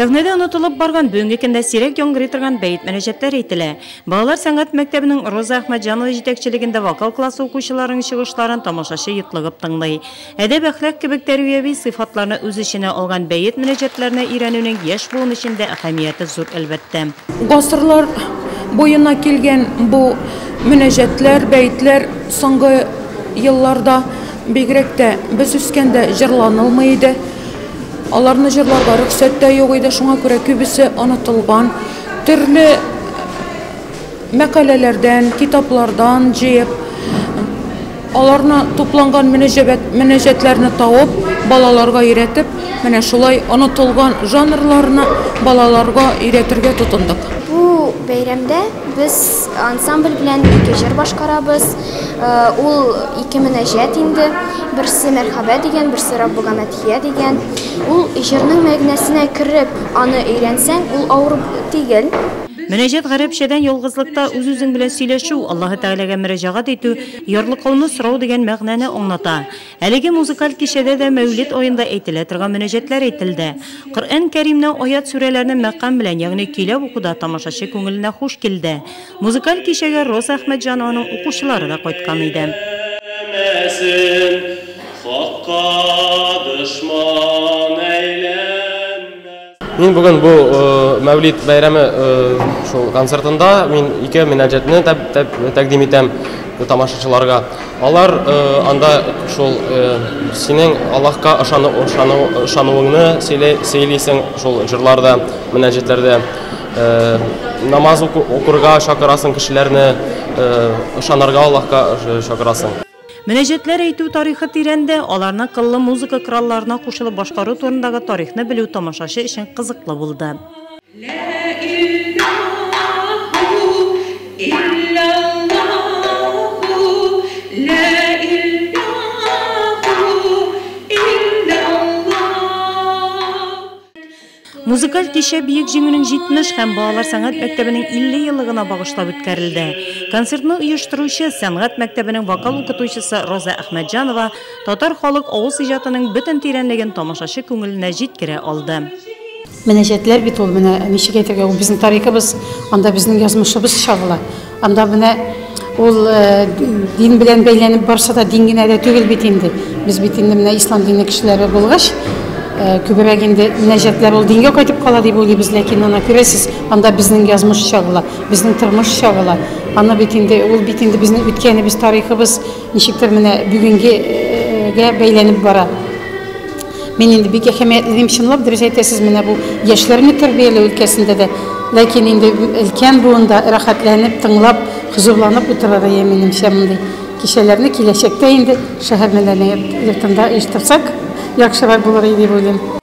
Сәхнәдә онытылып барган бүгенге көндә сирәк яңгырый торган бәйет мөнәҗәтләр әйтелә. Балалар сәнгать мәктәбенең Роза Әхмәтҗанова җитәкчелегендә вокал классы укучыларының чыгышларын тамашачы йотлыгып тыңлый. Әдәп әхлак кебек тәрбияви сыйфатларны үз эченә алган бәйет мөнәҗәтләренә өйрәнүнең яшь буын өчен әһәмияте зур әлбәттә. Гасырлар буена килгән бу мөнәҗәтләр, бәйетләр соңгы елларда бигрәк тә без үскәндә җырланылмый иде. Аларны җырларга рөхсәт тә юк иде, шуңа күрә күбесе онытылган. Төрле мәкаләләрдән, китаплардан җыеп, аларны тупланган мөнәҗәтләрне табып, балаларга өйрәтеп, менә шулай онытылган жанрларны балаларга өйрәтергә тотындык. Бу бәйрәмдә без ансамбль белән ике җыр башкарабыз. Ул ике мөнәҗәт инде. Берсе мәрхәбә дигән, берсе Раббыга мәдхия дигән. Ул җырның мәгънәсенә кирип, аны өйрәнсәң, ул авыр түгел. Мөнәҗәт гарәпчәдән ялгызлыкта үз-үзең белән сөйләшү, Аллаһы Тәгаләгә мөрәҗәгать итү, ярлыклауны сорау дигән мәгънәне аңлата. Әлеге музыкаль кичәдә дә Мәүлид аенда әйтелә торган мөнәҗәтләр әйтелде. Коръән Кәримнең аят сүрәләрен мәкам белән, ягъни көйләп укуда тамашачы күңеленә хуш килде. Музыкаль кичәгә Роза Әхмәтҗанованың укучылары да кайткан иде. Мин бүген бу Мәүлид бәйрәме шул концертында мин ике мөнәҗәтне тәкъдим итәм тамашачыларга. Алар анда шул синең Аллаһка ышануыңны сөйлисең шул җырларда, мөнәҗәтләрдә. Намаз укырга чакырасың кешеләрне, ышанырга Аллаһка чакырасың. Мөнәҗәтләр әйтү тарихы тирәндә, аларның кыллы музыка коралларына кушылып башкару турындагы тарихны белү тамашачы өчен кызыклы булды. Музыкаль кичә биек җиңүнең 70 һәм балалар сәнгать мәктәбенең 50 еллыгына багышлап үткәрелде. Концертны оештыручы сәнгать мәктәбенең вокал укытучысы Роза Әхмәтҗанова татар халык авыз иҗатының бөтен тирәнлеген тамашачы күңеленә җиткерә алды. Мөнәҗәтләр бит ул менә ничек әйтергә, ул безнең тарихыбыз, анда безнең язмышыбыз чагыла. Анда менә ул дин белән бәйләнеп барса да дин генә дә түгел бит инде. Без бит инде менә ислам дине кешеләре булгач, күбрәк инде мөнәҗәтләр ул дингә кайтып кала дип уйлыйбыз, ләкин аны күрәсез, анда безнең язмыш чагыла, безнең тормыш чагыла. Аны бит инде ул бит инде безнең үткәнебез, тарихыбыз ничектер менә бүгенгегә бәйләнеп бара. Мин инде бик әһәмиятле дим чынлап дөрес әйтәсез, менә бу яшьләрне тәрбияләү өлкәсендә дә, ләкин инде өлкән буында рәхәтләнеп, тыңлап, хузурланып утырырга минемчә мондый кичәләрне киләчәктә инде шәһәр мәдәният йортында оештырсак, яхшырак булыр дип уйлыйм.